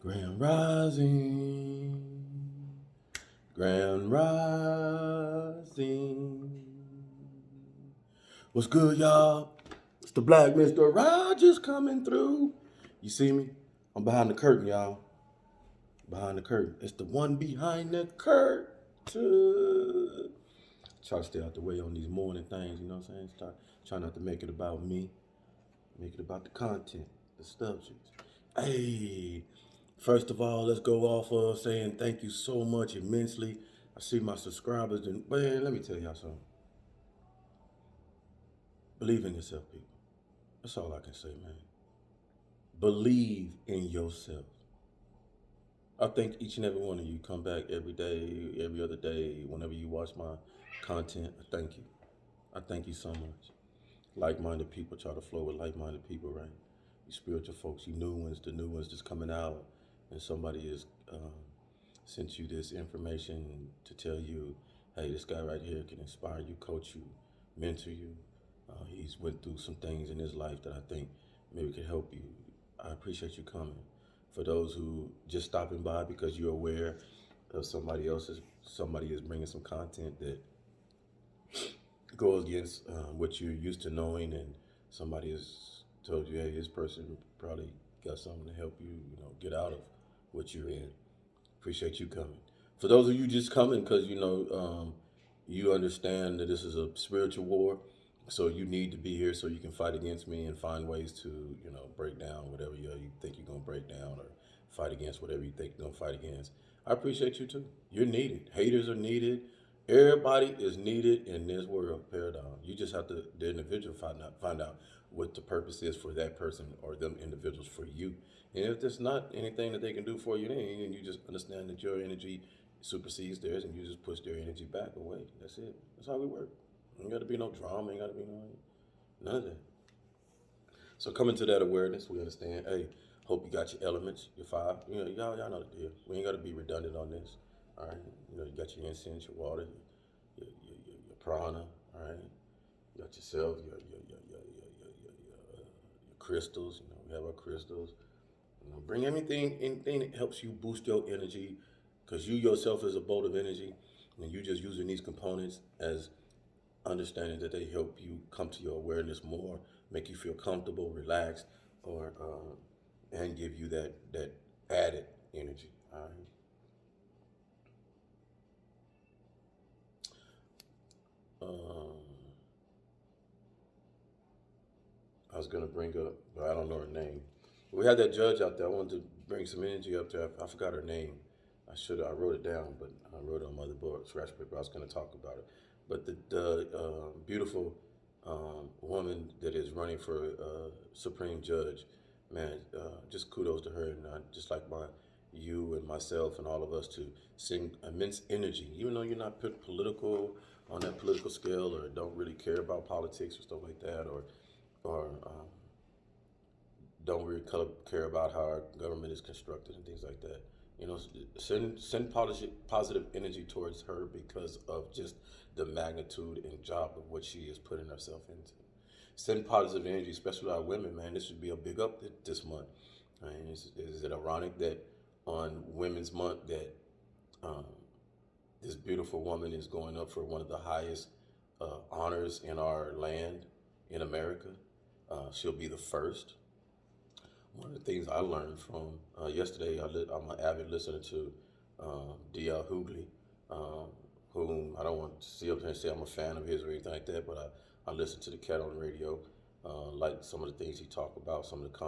Grand Rising, Grand Rising. What's good, y'all? It's the Black Mr. Rogers coming through. You see me? I'm behind the curtain, y'all. Behind the curtain. It's the one behind the curtain. Try to stay out the way on these morning things, you know what I'm saying? Try not to make it about me. Make it about the content, the subjects. Hey, first of all, let's go off of saying thank you so much immensely. I see my subscribers, and man, let me tell y'all something. Believe in yourself, people. That's all I can say, man. Believe in yourself. I thank each and every one of you come back every day, every other day, whenever you watch my content. I thank you. I thank you so much. Like-minded people try to flow with like-minded people, right? You spiritual folks, you new ones, the new ones just coming out, and somebody has sent you this information to tell you, hey, this guy right here can inspire you, coach you, mentor you. He's went through some things in his life that I think maybe could help you. I appreciate you coming. For those who just stopping by because you're aware of somebody is bringing some content that goes against what you're used to knowing, and somebody has told you, hey, this person probably got something to help you, get out of what you're in. Appreciate you coming. For those of you just coming because you understand that this is a spiritual war, so you need to be here so you can fight against me and find ways to break down whatever you think you're gonna break down, or fight against whatever you think you're gonna fight against. I appreciate you too. You're needed. Haters are needed. Everybody is needed in this world paradigm. You just have to, the individual, find out what the purpose is for that person or them individuals for you. And if there's not anything that they can do for you, then you just understand that your energy supersedes theirs, and you just push their energy back away. That's it. That's how we work. Ain't got to be no drama. Ain't got to be none of that. So coming to that awareness, we understand. Hey, hope you got your elements, your five. Y'all know the deal. We ain't got to be redundant on this. All right. You got your incense, your water, your prana. All right. You got yourself, your crystals. We have our crystals. Bring anything that helps you boost your energy, because you yourself is a bolt of energy, and you just using these components as understanding that they help you come to your awareness more, make you feel comfortable, relaxed, or and give you that added energy. All right. Um, I was gonna bring up, but I don't know her name. We had that judge out there. I wanted to bring some energy up there. I forgot her name. I wrote it down, but I wrote it on motherboard scratch paper. I was gonna talk about it. But the beautiful woman that is running for Supreme Judge, man, just kudos to her, and just like you and myself and all of us, to send immense energy, even though you're not political on that political scale, or don't really care about politics or stuff like that, or don't really care about how our government is constructed and things like that. Send positive energy towards her because of just the magnitude and job of what she is putting herself into. Send positive energy, especially our women, man. This should be a big up this month. I mean, is it ironic that on Women's Month that um, this beautiful woman is going up for one of the highest honors in our land, in America? She'll be the first. One of the things I learned from yesterday, I'm an avid listener to D.L. Hughley, um, whom I don't want to see up here and say I'm a fan of his or anything like that, but I listen to the cat on the radio, like some of the things he talk about, some of the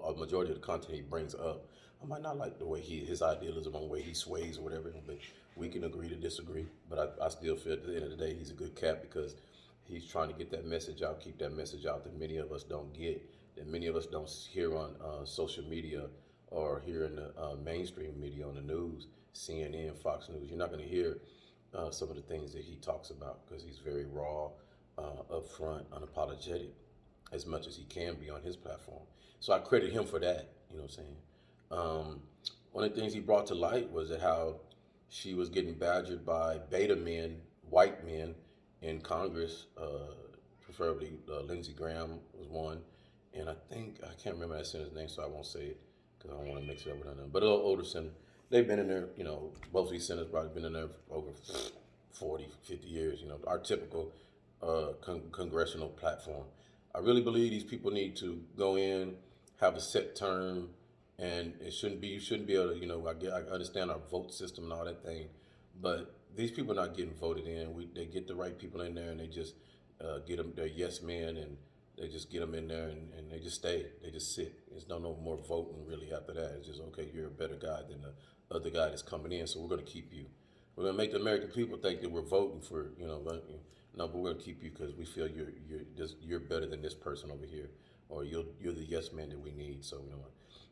a majority of the content he brings up. I might not like the way his idealism on the way he sways or whatever, but we can agree to disagree. But I still feel at the end of the day he's a good cat, because he's trying to get that message out, keep that message out that many of us don't get, that many of us don't hear on social media, or hear in the mainstream media on the news, CNN, Fox News. You're not going to hear some of the things that he talks about, because he's very raw, upfront, unapologetic, as much as he can be on his platform. So I credit him for that. You know what I'm saying? Um, One of the things he brought to light was that how she was getting badgered by beta men, white men in Congress, preferably Lindsey Graham was one, and I think I can't remember that senator's name, so I won't say it because I don't want to mix it up with another. But an older senator, they've been in there, you know, both of these senators probably been in there for over 40, 50 years, you know, our typical congressional platform. I really believe these people need to go in, have a set term, and it shouldn't be, you shouldn't be able to, you know, I understand our vote system and all that thing, but these people are not getting voted in. They get the right people in there and they just get them, they're yes men, and they just get them in there and they just stay. They just sit. There's no more voting really after that. It's just, okay, you're a better guy than the other guy that's coming in, so we're going to keep you. We're going to make the American people think that we're voting for, you know, no, but we're going to keep you because we feel you're better than this person over here, or you're the yes man that we need. So, you know,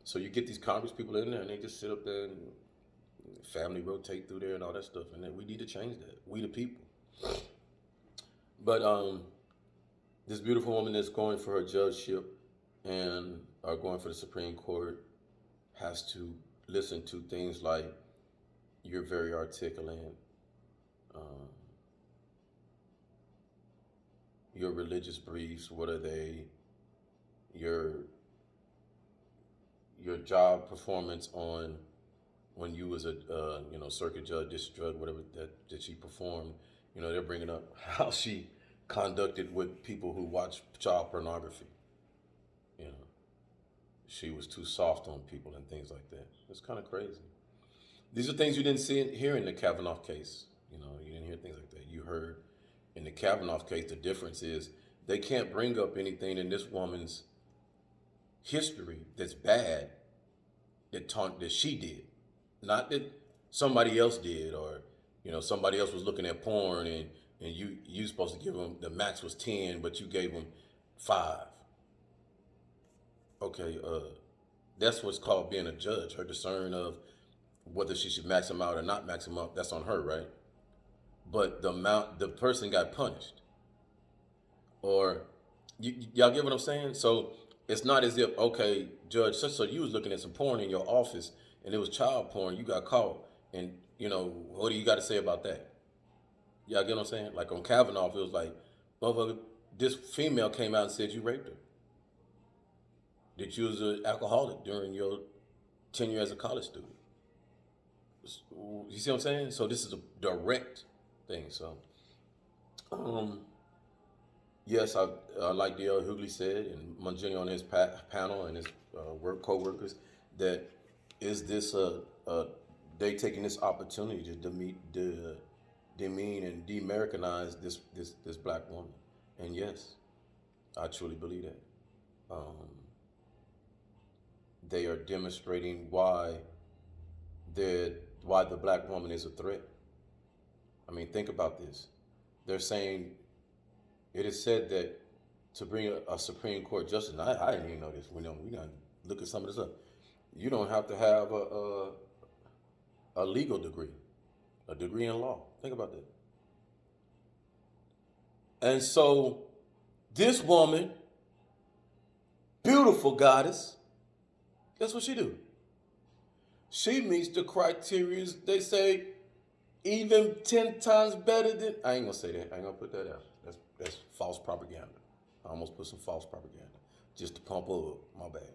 so you get these Congress people in there and they just sit up there and family rotate through there and all that stuff, and then we need to change that. We the people. But this beautiful woman that's going for her judgeship and are going for the Supreme Court has to listen to things like, you're very articulate, your religious beliefs, what are they, your job performance on when you was a you know, circuit judge, district judge, whatever that she performed. You know, they're bringing up how she conducted with people who watch child pornography. You know, she was too soft on people and things like that. It's kind of crazy. These are things you didn't hear in the Kavanaugh case. You know, you didn't hear things like that. You heard in the Kavanaugh case, the difference is they can't bring up anything in this woman's history that's bad that she did. Not that somebody else did, or, you know, somebody else was looking at porn and you supposed to give them, the max was 10, but you gave them 5. Okay, that's what's called being a judge. Her discern of whether she should max them out or not max them out, that's on her, right? But the person got punished. Or, y'all get what I'm saying? So it's not as if, okay, Judge, so you was looking at some porn in your office and it was child porn, you got caught, and, you know, what do you got to say about that? Y'all get what I'm saying? Like on Kavanaugh, it was like, motherfucker, this female came out and said you raped her. That you was an alcoholic during your tenure as a college student. You see what I'm saying? So this is a direct thing. So, yes, I like D.L. Hughley said, and Mangini on his panel and his co-workers, that is this they taking this opportunity to demean and de-Americanize this black woman. And yes, I truly believe that. They are demonstrating why the black woman is a threat. I mean, think about this. They're saying, it is said that to bring a Supreme Court justice, and I didn't even know this. We gotta look at some of this up. You don't have to have a legal degree, a degree in law. Think about that. And so this woman, beautiful goddess, guess what she do? She meets the criteria, they say, even 10 times better than, I ain't gonna say that, I ain't gonna put that out. That's false propaganda. I almost put some false propaganda just to pump her up, my bad.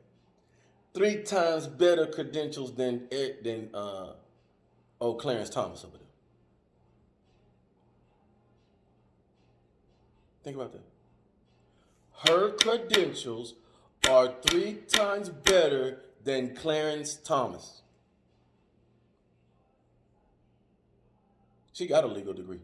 3 times better credentials than Clarence Thomas over there. Think about that. Her credentials are 3 times better than Clarence Thomas. She got a legal degree.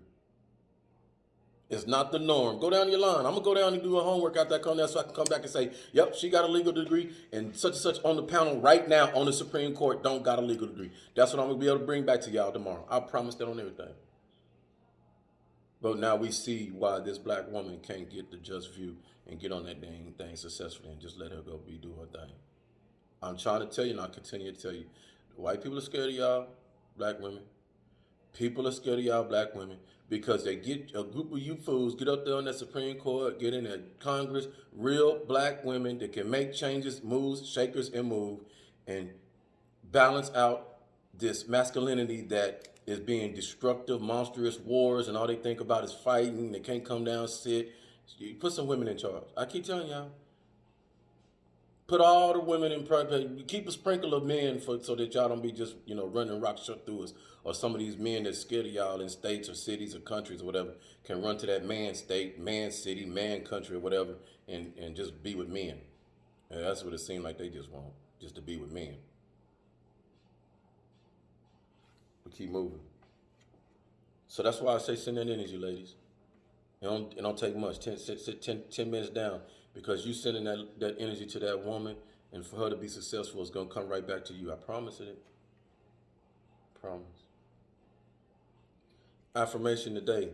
It's not the norm. Go down your line. I'm going to go down and do her homework after I come down so I can come back and say, yep, she got a legal degree, and such on the panel right now on the Supreme Court don't got a legal degree. That's what I'm going to be able to bring back to y'all tomorrow. I promise that on everything. But now we see why this black woman can't get the just view and get on that dang thing successfully and just let her go do her thing. I'm trying to tell you, and I'll continue to tell you, white people are scared of y'all, black women. People are scared of y'all, black women, because they get a group of you fools, get up there on that Supreme Court, get in that Congress, real black women that can make changes, moves, shakers, and move, and balance out this masculinity that is being destructive, monstrous wars, and all they think about is fighting. They can't come down, sit. You put some women in charge. I keep telling y'all, Put all the women in private. Keep a sprinkle of men so that y'all don't be just running rock shut through us. Or some of these men that's scared of y'all in states or cities or countries or whatever can run to that man state, man city, man country or whatever and just be with men. And that's what it seemed like they just want, just to be with men. We keep moving. So that's why I say send that energy, ladies. It don't take much. 10 minutes down. Because you sending that energy to that woman, and for her to be successful, it's going to come right back to you. I promise it. Promise. Affirmation today.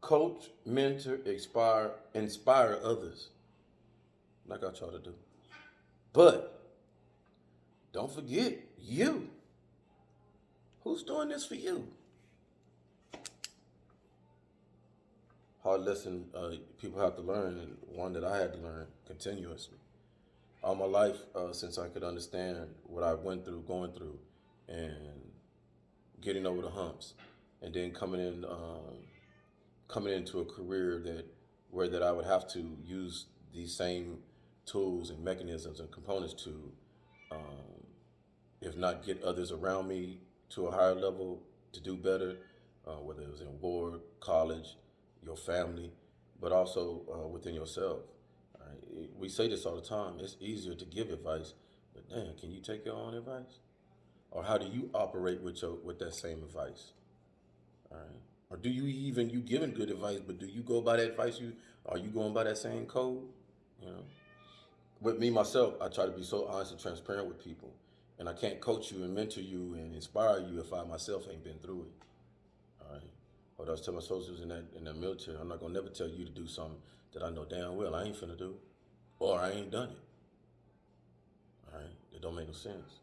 Coach, mentor, inspire others. Like I try to do. But don't forget you. Who's doing this for you? Hard lesson people have to learn, and one that I had to learn continuously. All my life, since I could understand what I went through, going through, and getting over the humps, and then coming into a career that I would have to use these same tools and mechanisms and components to, if not get others around me to a higher level to do better, whether it was in war, college, your family, but also within yourself. All right? We say this all the time. It's easier to give advice, but damn, can you take your own advice? Or how do you operate with that same advice? All right. Or do you giving good advice, but do you go by that advice? Are you going by that same code? You know. With me myself, I try to be so honest and transparent with people, and I can't coach you and mentor you and inspire you if I myself ain't been through it. All right. What I was telling my soldiers in the military, I'm not gonna never tell you to do something that I know damn well I ain't finna do, or I ain't done it. All right. It don't make no sense.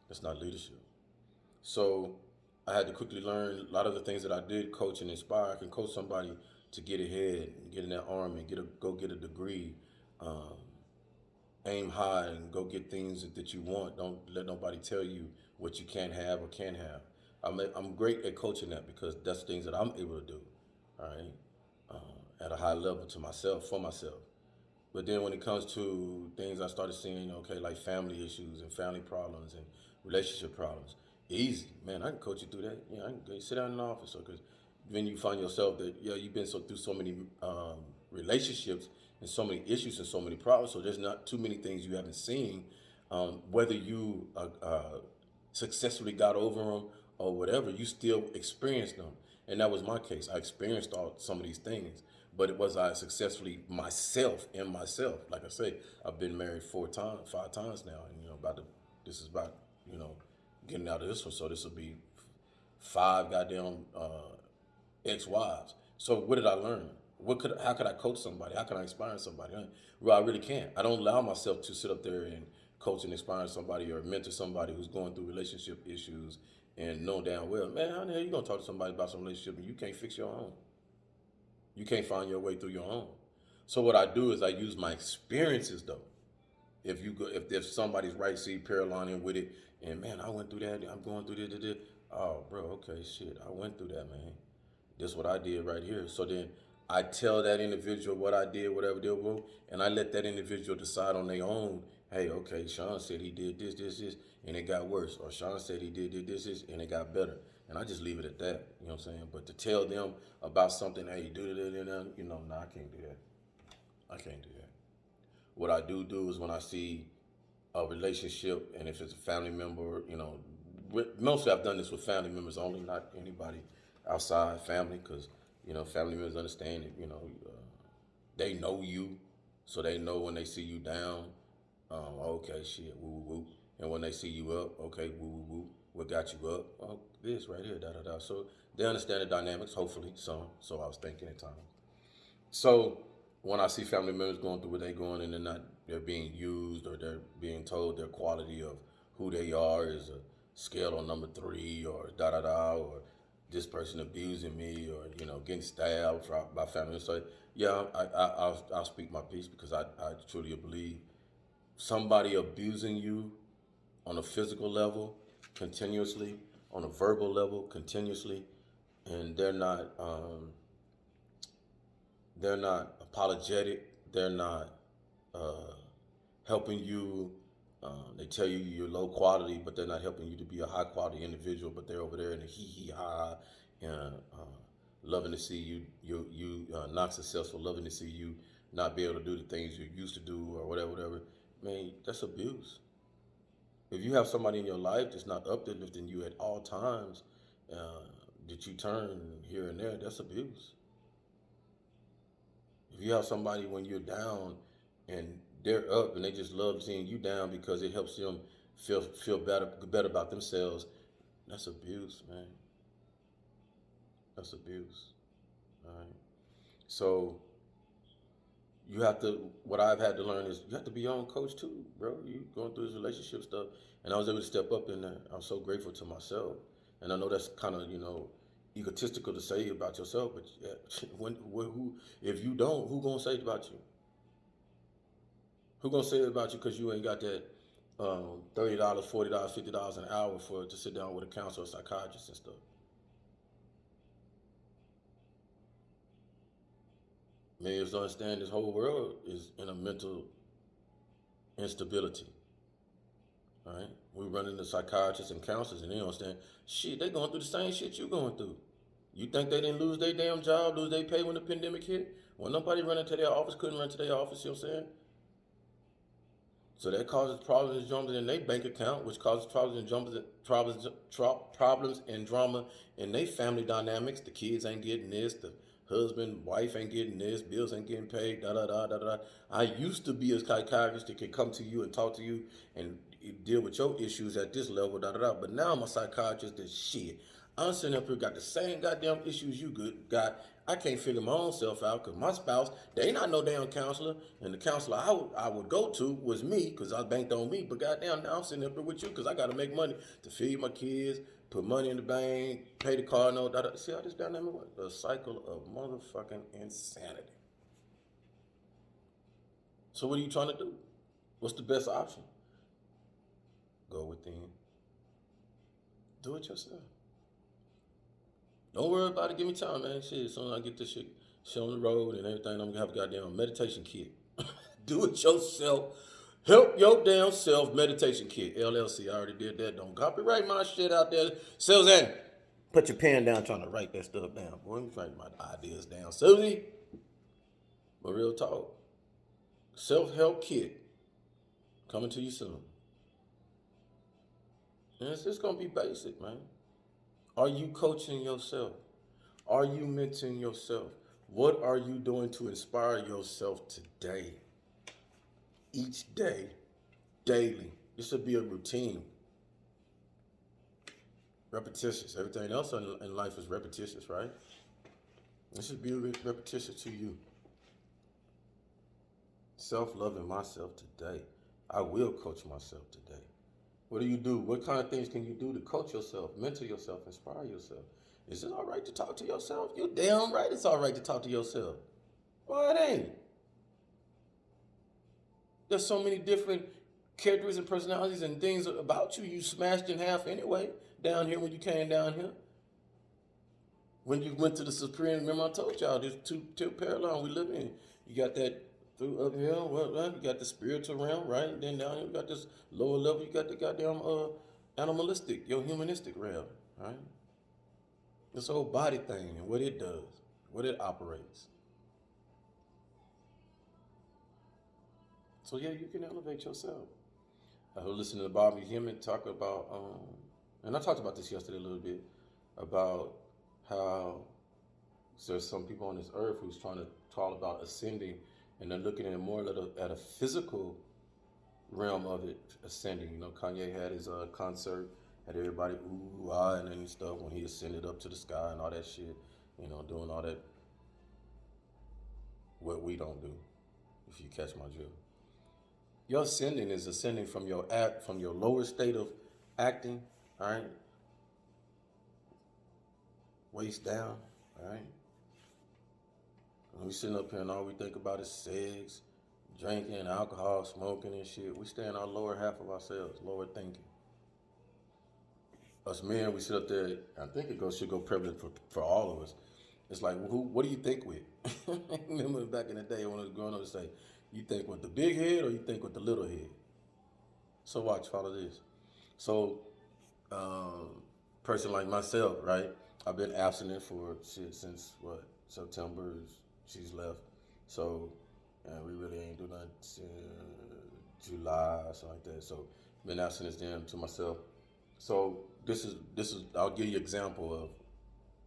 That's not leadership. So I had to quickly learn a lot of the things that I did coach and inspire. I can coach somebody to get ahead, and get in that army, go get a degree, um, aim high, and go get things that you want. Don't let nobody tell you what you can't have or can't have. I'm great at coaching that because that's things that I'm able to do. All right, at a high level to myself, for myself. But then when it comes to things I started seeing, okay, like family issues and family problems and relationship problems, easy, man. I can coach you through that. Yeah, I can go sit down in the office, because then you find yourself that you've been through so many relationships and so many issues and so many problems. So there's not too many things you haven't seen. Whether you successfully got over them or whatever, you still experienced them. And that was my case. I experienced some of these things, but it was I successfully myself. Like I say, I've been married 5 times now, and this is about getting out of this one. So this will be 5 goddamn ex-wives. So what did I learn? How could I coach somebody? How can I inspire somebody? Well, I really can't. I don't allow myself to sit up there and coach and inspire somebody or mentor somebody who's going through relationship issues and know damn well, man, how the hell you gonna talk to somebody about some relationship and you can't fix your own? You can't find your way through your own. So what I do is I use my experiences though. If somebody's right, see paralleling with it, and man, I went through that. I'm going through this. Oh, bro, okay, shit, I went through that, man. This is what I did right here. So then I tell that individual what I did, whatever they will, and I let that individual decide on their own. Hey, okay, Sean said he did this, and it got worse. Or Sean said he did this, and it got better. And I just leave it at that. You know what I'm saying? But to tell them about something, hey, do it, nah, I can't do that. I can't do that. What I do is when I see a relationship, and if it's a family member, mostly I've done this with family members only, not anybody outside family, because family members understand it. They know you, so they know when they see you down, okay, shit, woo woo woo, and when they see you up, okay, woo woo woo, what got you up? Well, this right here, da da da. So they understand the dynamics, hopefully, some. So I was thinking at times. So when I see family members going through what they're going, and they're being used, or they're being told their quality of who they are is a scale on number 3, or da da da, or this person abusing me, or getting stabbed by family. So yeah, I'll speak my piece, because I truly believe somebody abusing you on a physical level continuously, on a verbal level continuously, and they're not apologetic. They're not uh, helping you. They tell you you're low quality, but they're not helping you to be a high quality individual. But they're over there in the hee hee ha, loving to see you not successful, loving to see you not be able to do the things you used to do or whatever. Man, that's abuse. If you have somebody in your life that's not uplifting you at all times, uh, that you turn here and there, that's abuse. If you have somebody when you're down and they're up and they just love seeing you down because it helps them feel better about themselves, that's abuse, man. That's abuse. All right. So you have to. What I've had to learn is you have to be your own coach too, bro. You going through this relationship stuff, and I was able to step up in there. I'm so grateful to myself, and I know that's kind of egotistical to say about yourself, but yeah, who if you don't, who gonna say it about you? Who gonna say it about you because you ain't got that $30, $40, $50 an hour for to sit down with a counselor or psychiatrist and stuff? Man, you have to understand this whole world is in a mental instability. All right, we run into psychiatrists and counselors, and they don't understand shit. They going through the same shit you going through. You think they didn't lose their damn job, lose their pay when the pandemic hit? When nobody running to their office, couldn't run to their office. You know what I'm saying? So that causes problems and dramas in their bank account, which causes problems and problems and drama in their family dynamics. The kids ain't getting this. The husband, wife ain't getting this. Bills ain't getting paid. Da da da da da. I used to be a psychiatrist that could come to you and talk to you and deal with your issues at this level. Da da da. But now I'm a psychiatrist that shit. I'm sitting up here got the same goddamn issues you got. I can't figure my own self out because my spouse, they ain't not no damn counselor. And the counselor I would go to was me because I banked on me. But goddamn, now I'm sitting up here with you because I got to make money to feed my kids, put money in the bank, pay the car note. Da, da. See how this dynamic works? A cycle of motherfucking insanity. So what are you trying to do? What's the best option? Go within. Do it yourself. Don't worry about it. Give me time, man. Shit, as soon as I get this shit on the road and everything, I'm gonna have a goddamn meditation kit. Do it yourself. Help your damn self meditation kit. LLC. I already did that. Don't copyright my shit out there. Susan, put your pen down trying to write that stuff down. Boy, let me write my ideas down. Susie, but real talk. Self-help kit coming to you soon. And it's just gonna be basic, man. Are you coaching yourself? Are you mentoring yourself? What are you doing to inspire yourself today? Each day, daily. This should be a routine. Repetitious. Everything else in life is repetitious, right? This should be repetitious to you. Self-loving myself today. I will coach myself today. What do you do? What kind of things can you do to coach yourself, mentor yourself, inspire yourself? Is it all right to talk to yourself? You damn right it's all right to talk to yourself. Why it ain't? There's so many different characters and personalities and things about you. You smashed in half anyway down here when you came down here. When you went to the Supreme, remember I told y'all there's two parallel we live in. You got that through up here, well, you got the spiritual realm, right? And then down here you got this lower level, you got the goddamn animalistic, your humanistic realm, right? This whole body thing and what it does, what it operates. So yeah, you can elevate yourself. I was listening to Bobby Hemmett talk about, and I talked about this yesterday a little bit, about how there's some people on this earth who's trying to talk about ascending, and they're looking at it more at a physical realm of it, ascending. You know, Kanye had his concert, had everybody ooh, ah, and stuff when he ascended up to the sky and all that shit. You know, doing all that, what we don't do, if you catch my drift. Your ascending is ascending from your from your lower state of acting, all right, waist down, all right. And we sitting up here and all we think about is sex, drinking, alcohol, smoking and shit. We stay in our lower half of ourselves, lower thinking. Us men, we sit up there, I think should go prevalent for all of us. It's like, what do you think with? Remember back in the day when I was growing up to say, You think with the big head or you think with the little head? So watch, follow this. So, um, person like myself, right? I've been abstinent for shit since what September. She's left, so we really ain't do nothing July or something like that. So been abstinent then to myself. So this is I'll give you an example of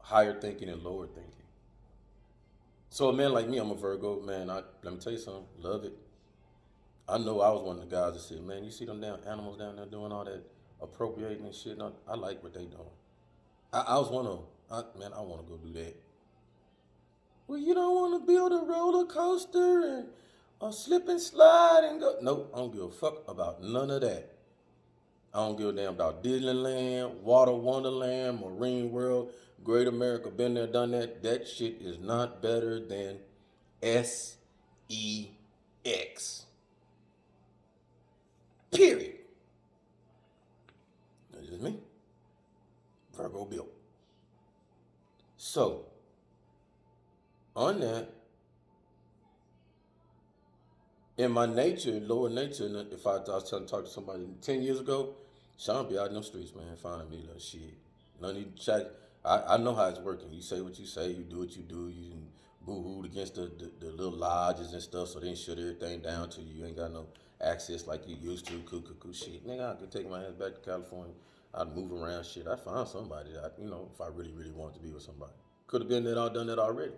higher thinking and lower thinking. So a man like me, I'm a Virgo man. Let me tell you something. Love it. I know I was one of the guys that said, man, you see them damn animals down there doing all that appropriating and shit. No, I like what they doing. I was one of them. Man, I want to go do that. Well, you don't want to build a roller coaster and a slip and slide and go. Nope, I don't give a fuck about none of that. I don't give a damn about Disneyland, Water Wonderland, Marine World, Great America. Been there, done that. That shit is not better than SEX. Period. That's just me. Virgo Bill. So, on that, in my nature, lower nature, if I was trying to talk to somebody 10 years ago, Sean be out in them streets, man, finding me like shit. None of you chat. I know how it's working. You say what you say, you do what you do. You boo-hooed against the little lodges and stuff, so they didn't shut everything down to you. You ain't got no access like you used to. Cuckoo shit. Nigga, I could take my ass back to California. I'd move around shit. I'd find somebody that, if I really, really wanted to be with somebody. Could have been that all done that already.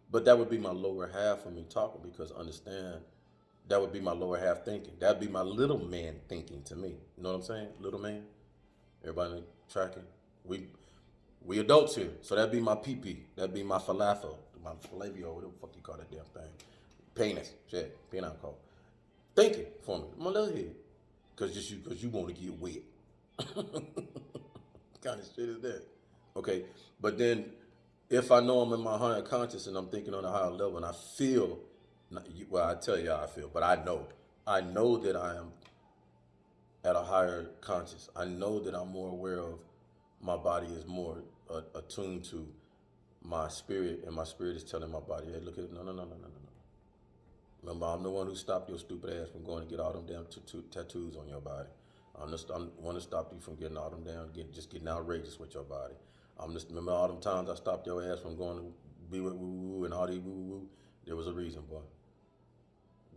But that would be my lower half of me talking because understand that would be my lower half thinking. That'd be my little man thinking to me. You know what I'm saying? Little man. Everybody tracking. We adults here, so that'd be my pee. That'd be my falafel, my falafel, whatever the fuck you call that damn thing. Penis, shit, peanut call. Thinking for me, my little head, cause you want to get wet. Kind of shit is that? Okay, but then if I know I'm in my higher conscious and I'm thinking on a higher level and I feel, well, I tell you how I feel, but I know that I am at a higher conscious. I know that I'm more aware of my body is more attuned to my spirit, and my spirit is telling my body, hey, look at it, no. Remember, I'm the one who stopped your stupid ass from going to get all them damn tattoos on your body. I'm the one to stop you from getting all them damn, getting outrageous with your body. Remember all them times I stopped your ass from going to be with woo-woo and all these woo-woo? There was a reason, boy.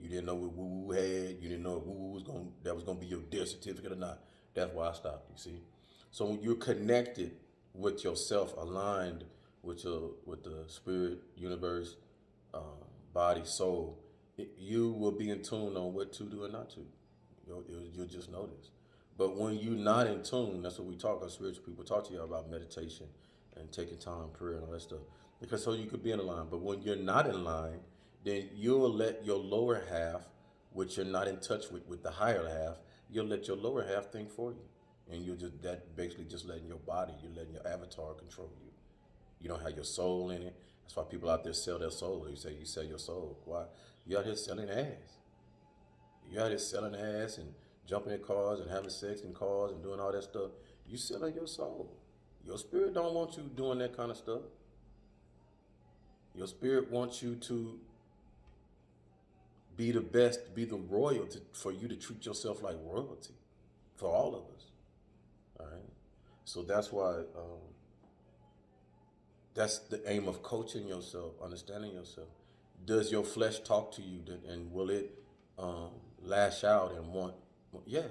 You didn't know what woo-woo had. You didn't know if woo-woo was gonna be your death certificate or not. That's why I stopped, you see? So when you're connected with yourself, aligned with the spirit, universe, body, soul, you will be in tune on what to do and not to. You'll just notice. But when you're not in tune, that's what we talk. Our spiritual people talk to you about meditation and taking time, prayer, and all that stuff. Because so you could be in line. But when you're not in line, then you'll let your lower half, which you're not in touch with the higher half, you'll let your lower half think for you. And that basically just letting your body, you're letting your avatar control you. You don't have your soul in it. That's why people out there sell their soul. They say you sell your soul. Why? You out here selling ass. You out here selling ass and jumping in cars and having sex in cars and doing all that stuff. You selling your soul. Your spirit don't want you doing that kind of stuff. Your spirit wants you to be the best, be the royalty, for you to treat yourself like royalty, for all of us. All right. So that's why that's the aim of coaching yourself, understanding yourself. Does your flesh talk to you, and will it lash out and want? Yeah.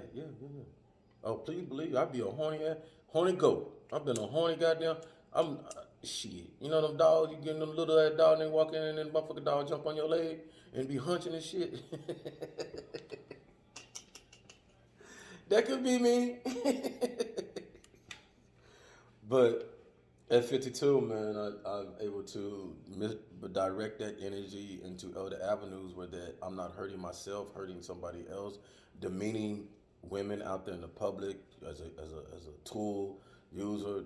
Oh, please believe I'd be a horny goat. I've been a horny goddamn. I'm shit. You know them dogs? You get them little ass dog and they walk in and then motherfucker dog jump on your leg and be hunching and shit. That could be me. But at 52, man, I'm able to direct that energy into other avenues where that I'm not hurting myself, hurting somebody else, demeaning women out there in the public as a tool user.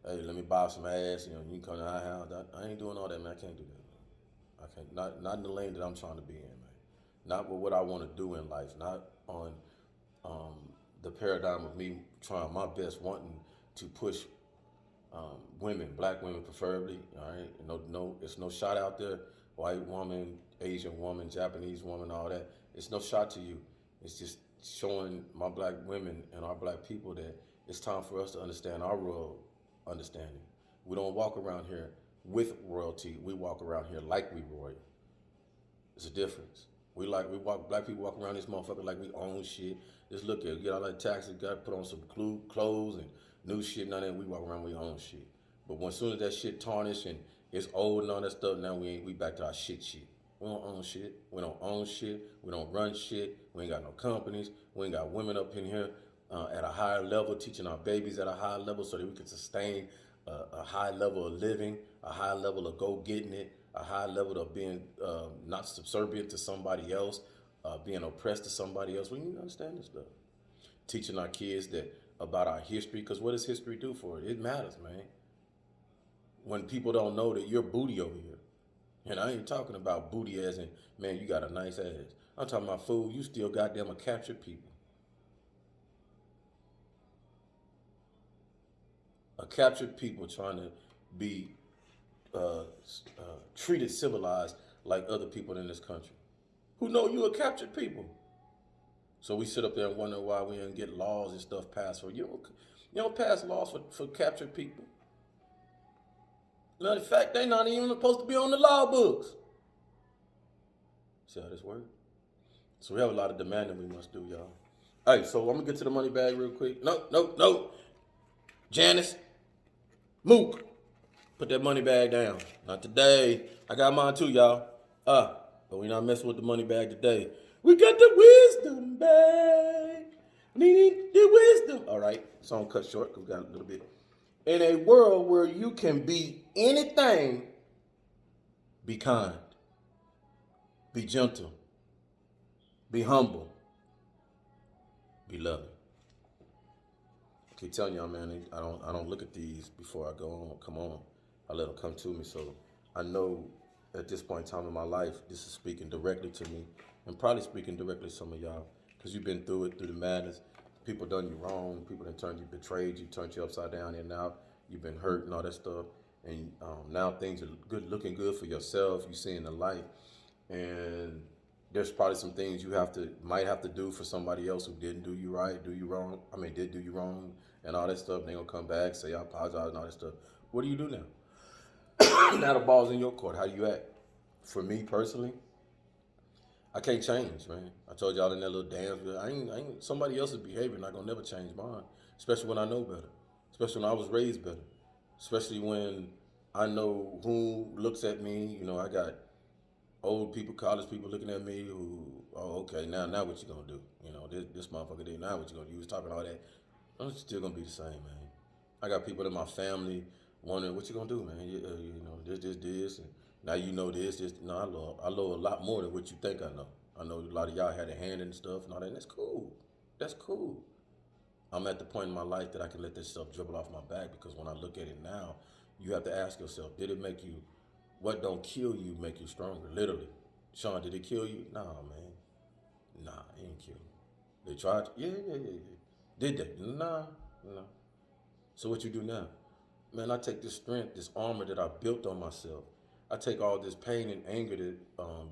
Hey, let me buy some ass. You can come to our house. I ain't doing all that, man. I can't do that, man. I can't. Not in the lane that I'm trying to be in, man. Not with what I want to do in life. Not on the paradigm of me trying my best, wanting to push women, black women preferably. All right, no, it's no shot out there. White woman, Asian woman, Japanese woman, all that. It's no shot to you. It's just showing my black women and our black people that it's time for us to understand our royal understanding. We don't walk around here with royalty. We walk around here like we royal. It's a difference. Black people walk around this motherfucker like we own shit. Just look at it, get all that taxes, got to put on some clothes and new shit. None of that. We walk around, we own shit. But as soon as that shit tarnished and it's old and all that stuff, now we back to our shit. We don't own shit. We don't own shit. We don't run shit. We ain't got no companies. We ain't got women up in here at a higher level, teaching our babies at a higher level so that we can sustain a high level of living, a high level of go-getting it, a high level of being not subservient to somebody else, being oppressed to somebody else. We need to understand this stuff. Teaching our kids about our history, because what does history do for it? It matters, man. When people don't know that you're booty over here. And I ain't talking about booty as in, man, you got a nice ass. I'm talking about, fool, you still goddamn a captured people. A captured people trying to be treated civilized like other people in this country. Who know you a captured people. So we sit up there and wonder why we don't get laws and stuff passed for you. You don't pass laws for captured people. Matter of fact, they're not even supposed to be on the law books. See how this works? So we have a lot of demanding we must do, y'all. All right, so I'm going to get to the money bag real quick. No. Janice, Mook, put that money bag down. Not today. I got mine too, y'all. But we not messing with the money bag today. We got the wisdom bag. Need the wisdom. All right, song cut short because we got a little bit. In a world where you can be anything, be kind, be gentle, be humble, be loving. I keep telling y'all, man, I don't look at these before I go on. Come on, I let them come to me. So I know at this point in time in my life, this is speaking directly to me, and probably speaking directly to some of y'all, because you've been through it, through the madness. People done you wrong. People that turned you, betrayed you, turned you upside down and out. You've been hurt and all that stuff. And now things are looking good for yourself. You seeing the light. And there's probably some things you might have to do for somebody else who didn't do you right, did do you wrong, and all that stuff. They gonna come back, say I apologize and all that stuff. What do you do now? Now the ball's in your court. How do you act? For me personally, I can't change, man. I told y'all in that little dance, I ain't somebody else's behavior not gonna never change mine. Especially when I know better. Especially when I was raised better. Especially when I know who looks at me. You know, I got old people, college people looking at me who, oh, okay, now what you gonna do? You know, this motherfucker did, now what you gonna do? You was talking all that. I'm still gonna be the same, man. I got people in my family wondering, what you gonna do, man? You know, this, and now you know this. No, I know a lot more than what you think I know. I know a lot of y'all had a hand in stuff and all that, and that's cool. That's cool. I'm at the point in my life that I can let this stuff dribble off my back, because when I look at it now, you have to ask yourself, did it make you, what don't kill you make you stronger? Literally. Sean, did it kill you? Nah, man. Nah, it ain't kill you. They tried to? Yeah. Did they? Nah. So what you do now? Man, I take this strength, this armor that I built on myself. I take all this pain and anger that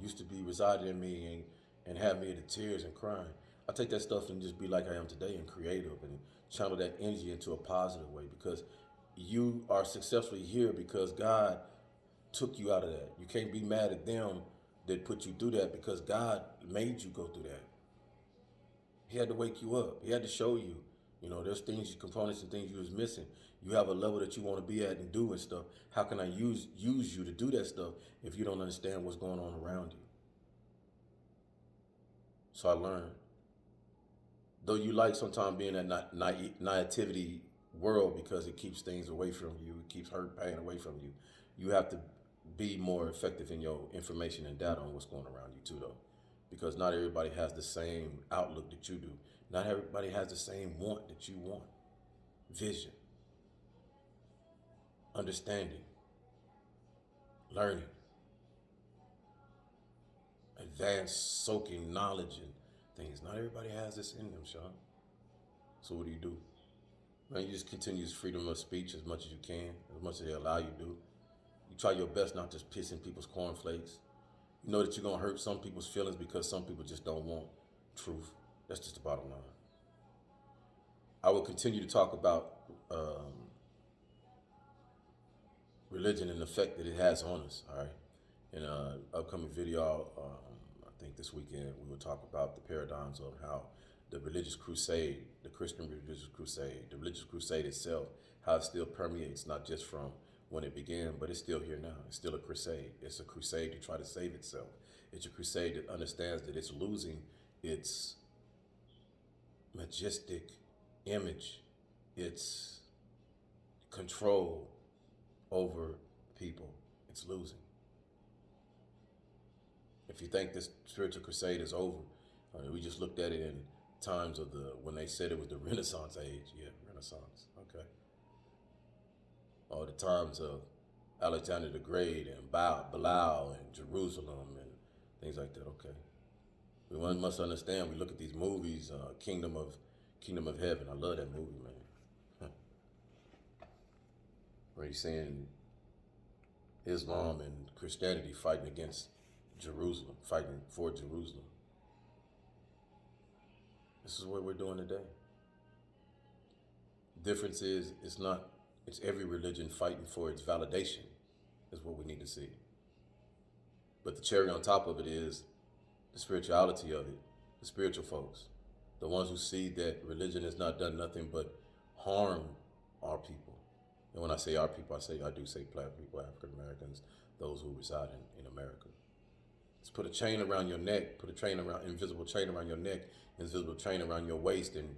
used to be residing in me and have me to tears and crying. I take that stuff and just be like I am today and creative and channel that energy into a positive way, because you are successfully here because God took you out of that. You can't be mad at them that put you through that, because God made you go through that. He had to wake you up. He had to show you, you know, there's things, components and things you was missing. You have a level that you want to be at and do and stuff. How can I use you to do that stuff if you don't understand what's going on around you? So I learned. Though you like sometimes being in that naivety world because it keeps things away from you, it keeps hurt, pain away from you, you have to be more effective in your information and data on what's going around you too, though. Because not everybody has the same outlook that you do. Not everybody has the same want that you want. Vision, understanding, learning, advanced soaking knowledge and things. Not everybody has this in them, Sean. So what do? Man, you just continue freedom of speech as much as you can, as much as they allow you to do. You try your best not to piss in people's cornflakes. You know that you're going to hurt some people's feelings because some people just don't want truth. That's just the bottom line. I will continue to talk about religion and the effect that it has on us, all right? In an upcoming video, I think this weekend, we will talk about the paradigms of how the religious crusade, the Christian religious crusade itself, how it still permeates, not just from when it began, but it's still here now. It's still a crusade. It's a crusade to try to save itself. It's a crusade that understands that it's losing its majestic image, its control over people. It's losing. If you think this spiritual crusade is over, we just looked at it in times of when they said it was the Renaissance age. Yeah, Renaissance. Okay. Or the times of Alexander the Great and Bilal and Jerusalem and things like that. Okay. One must understand. We look at these movies, Kingdom of Heaven. I love that movie, man. Where he's saying Islam and Christianity fighting against Jerusalem, fighting for Jerusalem. This is what we're doing today. Difference is, it's every religion fighting for its validation, is what we need to see. But the cherry on top of it is the spirituality of it, the spiritual folks, the ones who see that religion has not done nothing but harm our people. And when I say our people, I do say black people, African Americans, those who reside in America. Let's put a chain around your neck, invisible chain around your neck, invisible chain around your waist and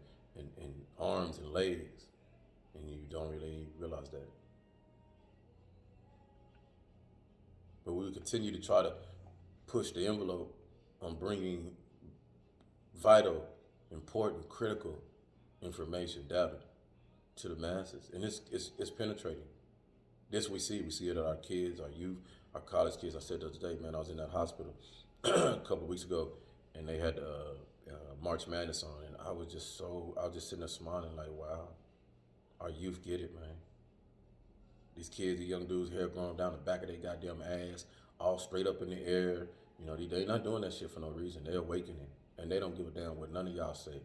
arms and legs. And you don't really realize that. But we will continue to try to push the envelope on bringing vital, important, critical information, data to the masses. And it's penetrating. This we see it at our kids, our youth, our college kids. I said the other day, man, I was in that hospital a couple of weeks ago, and they had March Madness on, and I was just sitting there smiling like, wow, our youth get it, man. These kids, the young dudes, hair growing down the back of their goddamn ass, all straight up in the air. You know, they're not doing that shit for no reason. They're awakening, and they don't give a damn what none of y'all say.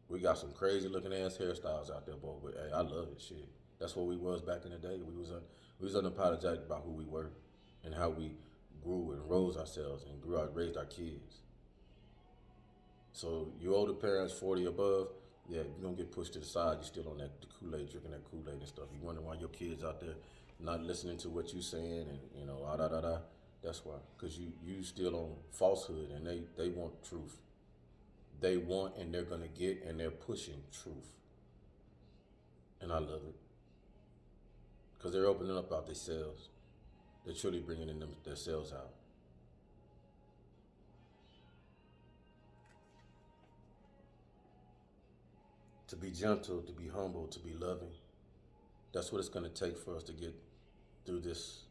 We got some crazy looking ass hairstyles out there, boy. But hey, I love it, shit. That's what we was back in the day. We was unapologetic about who we were and how we grew and rose ourselves and raised our kids. So you older parents, 40 above, yeah, you're gonna get pushed to the side. You're still on that Kool-Aid, drinking that Kool-Aid and stuff. You wonder why your kids out there not listening to what you saying and, you know, That's why, because you still on falsehood, and they want truth. They want, and they're gonna get, and they're pushing truth. And I love it, because they're opening up about themselves. They're truly bringing in themselves out. To be gentle, to be humble, to be loving. That's what it's gonna take for us to get through this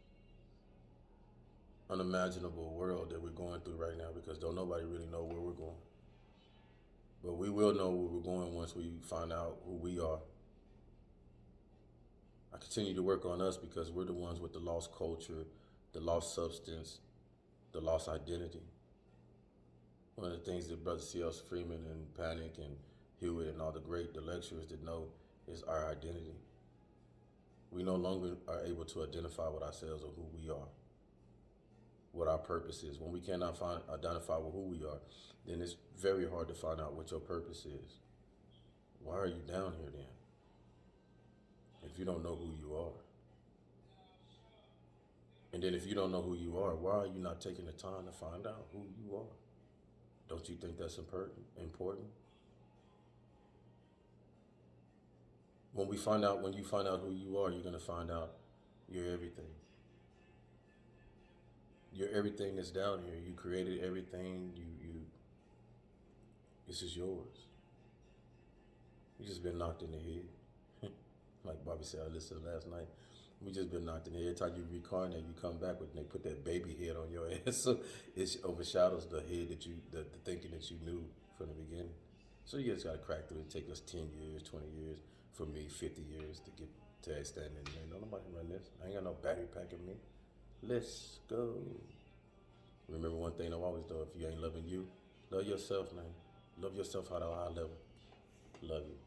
unimaginable world that we're going through right now, because don't nobody really know where we're going. But we will know where we're going once we find out who we are. I continue to work on us because we're the ones with the lost culture, the lost substance, the lost identity. One of the things that Brother C.L. Freeman and Panic and Hewitt and all the lecturers that know is our identity. We no longer are able to identify with ourselves or who we are, what our purpose is. When we cannot identify with who we are, then it's very hard to find out what your purpose is. Why are you down here then, if you don't know who you are? And then if you don't know who you are, why are you not taking the time to find out who you are? Don't you think that's important? When you find out who you are, you're gonna find out you're everything. You're everything that's down here. You created everything. This is yours. You just been knocked in the head. Like Bobby said, I listened last night. We just been knocked in the head. Every time you reincarnate, you come back with, and they put that baby head on your ass, so it overshadows the head that the thinking that you knew from the beginning. So you just gotta crack through. It take us 10 years, 20 years, for me, 50 years to get to that standing. Ain't nobody run this. I ain't got no battery pack in me. Let's go. Remember one thing I've always done: if you ain't loving you, love yourself, man. Love yourself at a high level. Love you.